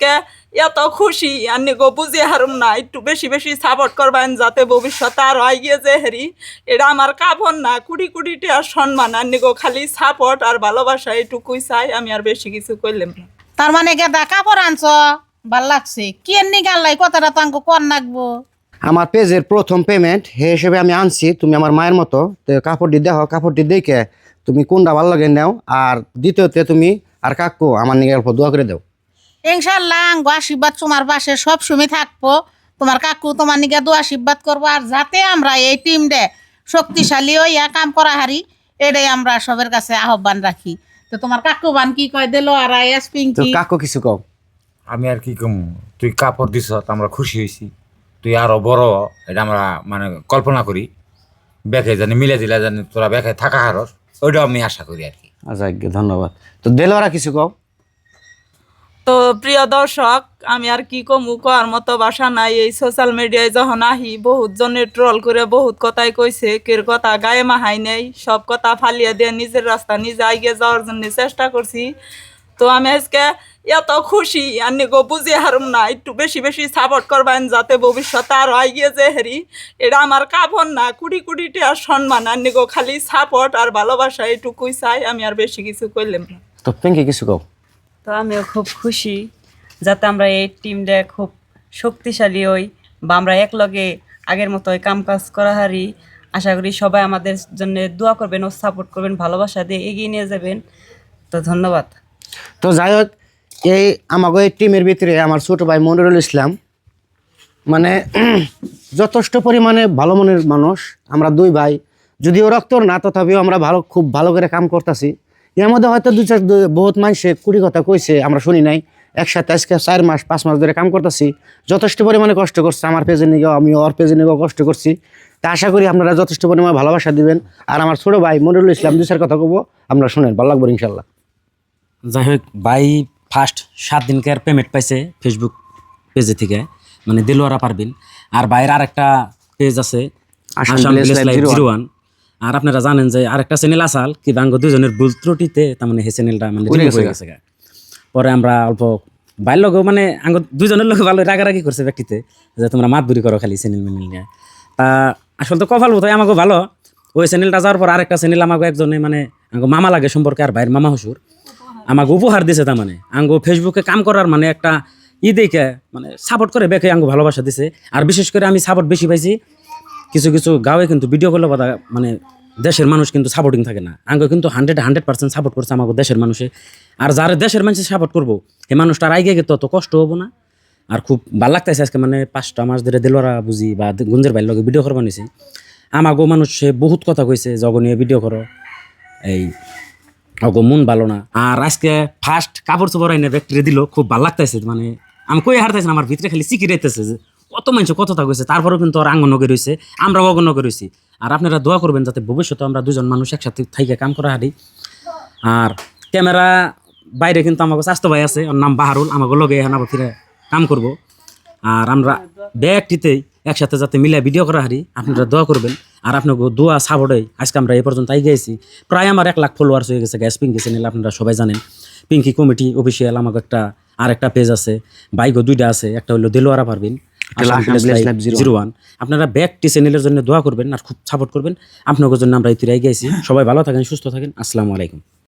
আজকে এত খুশি আনি গো বুঝে হারুম না, একটু বেশি বেশি সাপোর্ট করবেন যাতে ভবিষ্যতে আর হয় গিয়ে যে হেরি এটা আমার কাপড় না, কোটি কোটি টাকার সম্মান। আনি গো খালি সাপোর্ট আর ভালোবাসা এটুকুই চাই, আমি আর বেশি কিছু কইলাম না। তার মানে গেদা কাপড় আনছ ভাল লাগছে, কি এমনি গাল্লাই কথাটা তো আঙ্কু কর নাকবো। আমার পেজের প্রথম পেমেন্ট হে হিসেবে আমি আনছি, তুমি আমার মায়ের মতো, তো কাপড়টি দেখো, কাপড়টি দেখে তুমি কোনটা ভালো লাগে নাও। আর দ্বিতীয়তে তুমি আর কাকু আমার নিয়ে অল্প দোয়া করে দাও। ইনশাল্লাহ আঙ্গু আশীর্বাদ তোমার পাশে সব সময় থাকবো, তোমার কাকু তোমার নিকে দু আশীর্বাদ করবো। আর যাতে আমরা এই টিম ডে শক্তিশালী হইয়া কাম করা হারি, এটাই আমরা সবের কাছে আহ্বান রাখি। তো তোমার কাকু বান কি কয় দিল আর আইএস তো পিঙ্কি? কাকু কিছু কও। আমি আর কি কম, তুই কাপড় দিছ আমরা খুশি হয়েছি, তুই আরো বড় এটা আমরা মানে কল্পনা করি, বেঁকে জানি মিলে দিলে জানি তোরা বেঁকে থাকা হারস, ওইটাও আমি আশা করি আর কি। আচ্ছা ধন্যবাদ। তো দেলোয়ারা কিছু কও। তো প্রিয় দর্শক, আমি আর কি কমু, কর মতো বাসা নাই। এই সোশ্যাল মিডিয়ায় যখন আহি বহুত জনের ট্রল করে বহুত কথাই কইছে, কের কথা গায়ে মাহাই নেই, সব কথা ফালিয়ে দিয়ে নিজের রাস্তা নিজে আগে যাওয়ার জন্য চেষ্টা করছি। তো আমি আজকে এত খুশি আনি গো বুঝে হারুম না, একটু বেশি বেশি সাপোর্ট করবেন যাতে ভবিষ্যতে আর হয় গিয়ে যে হেরি এটা আমার কাপড় না, কোটি কোটি টাকার সম্মান। আনি গো খালি সাপোর্ট আর ভালোবাসা এটুকুই চাই, আমি আর বেশি কিছু কইলাম না। তো পিঙ্কি কিছু কও। তো আমিও খুব খুশি যাতে আমরা এই টিমটা খুব শক্তিশালী হই বা আমরা একলগে আগের মতো কাম কাজ করা হারি। আশা করি সবাই আমাদের জন্য দোয়া করবেন ও সাপোর্ট করবেন, ভালোবাসা দিয়ে এগিয়ে নিয়ে যাবেন। তো ধন্যবাদ। তো যাই হোক, এই আমাকে এই টিমের ভিতরে আমার ছোট ভাই মনিরুল ইসলাম মানে যথেষ্ট পরিমাণে ভালো মনের মানুষ। আমরা দুই ভাই, যদিও রক্তর না, তথাপিও আমরা খুব ভালো করে কাম করতেছি। এর মধ্যে হয়তো বহুত মানুষে কুড়ি কথা কইছে, আমরা শুনি নাই। একসাথে আজকে 4 মাস 5 মাস ধরে কাম করতেছি, যথেষ্ট পরিমাণে কষ্ট করছে। আমার পেজে নিয়ে আমি ওর পেজে নিয়েও কষ্ট করছি। তা আশা করি আপনারা যথেষ্ট পরিমাণে ভালোবাসা দিবেন। আর আমার ছোট ভাই মনিরুল ইসলাম 2-4 কথা কব, আপনারা শুনেন, ভালো লাগবে ইনশাল্লাহ। যাই হোক, ভাই ফার্স্ট 7 দিনকার পেমেন্ট পাইছে ফেসবুক পেজে থেকে, মানে দেলোয়ারা পারবিন। আর ভাইয়ের আরেকটা পেজ আছে আসাম প্লেস লাইভ 01। আর আপনারা জানেন যে আরেকটা চ্যানেল আসাল কি বাঙ্গ দুজনের ভুল ত্রুটিতে তার মানে সেই চ্যানেলটা মানে রিমুভ হয়ে গেছে। পরে আমরা অল্প বাইর লোক মানে আঙ্গ দুজনের লোক ভালো রাগারাগি করছে ব্যক্তিতে যে তোমরা মাতবুরি করো খালি চ্যানেল মেনেল নিয়ে। তা আসলে তো কপাল বোধ হয় আমাকে ভালো, ওই চ্যানেলটা যাওয়ার পর আরেকটা চ্যানেল আমাকে একজনে মানে আঙ্গ মামা লাগে সম্পর্কে আর ভাইয়ের মামা হসুর আমাকে উপহার দিছে। তার মানে আঙ্গ ফেসবুকে কাম করার মানে একটা দেখে মানে সাপোর্ট করে বেঁকে আঙ্গ ভালোবাসা দিছে। আর বিশেষ করে আমি সাপোর্ট বেশি পাইছি কিছু কিছু গাঁয়ে, কিন্তু ভিডিও করলে কথা মানে দেশের মানুষ কিন্তু সাপোর্টিং থাকে না। আঙ্গ কিন্তু 100% সাপোর্ট করছে আমাকে দেশের মানুষে। আর যারা দেশের মানুষে সাপোর্ট করবো এই মানুষটার আগে গিয়ে তত কষ্ট হবো না। আর খুব ভালো লাগতেছে আজকে মানে 5টা মাস ধরে দেলোয়ারা বুঝি বা গুঞ্জের ভাইয়ের লগে ভিডিও করবা নিছি। আমাকেও মানুষে বহুত কথা কইছে জগনীয় ভিডিও করো, এই অগো মন ভালো না। আর আজকে ফার্স্ট কাপড় চোপড় আইনে ব্যাকটেরিয়া দিল, খুব ভালো লাগতেছে। মানে আমি কই হারতেছি না, আমার ভিতরে খালি চিকি রাইতেছে যে কত মানুষ কতটা কইছে, তারপরেও কিন্তু আর আঙ্গনকে রয়েছে, আমরা অগণ্যকে রয়েছি। আর আপনারা দোয়া করবেন যাতে ভবিষ্যতে আমরা দুজন মানুষ একসাথে থাইকে কাম করা হারি। আর ক্যামেরা বাইরে কিন্তু আমাকে স্বাস্থ্য ভাই আছে, ওর নাম বাহারুল, আমাকে লগে এখানে ফিরে কাম করব। আর আমরা ব্যাগটিতেই একসাথে যাতে মিলে ভিডিও করা হারি, আপনারা দোয়া করবেন। আর আপনাকে দোয়া সাপোর্টে আজকে আমরা এই পর্যন্ত আই গেছি। প্রায় আমার 1 লাখ ফলোয়ার্স হয়ে গেছে গ্যাস পিঙ্কি চ্যানেল, আপনারা সবাই জানেন। পিঙ্কি কমিটি অফিসিয়াল আমাকে আরেকটা পেজ আছে, বাইকও 2টা আছে, একটা হলো দেলোয়ারা পারবেন 01। আপনারা ব্যাগটি চ্যানেলের জন্য দোয়া করবেন আর খুব সাপোর্ট করবেন। আপনাদের জন্য আমরা এই তুই গেছি। সবাই ভালো থাকেন, সুস্থ থাকেন। আসসালামু আলাইকুম।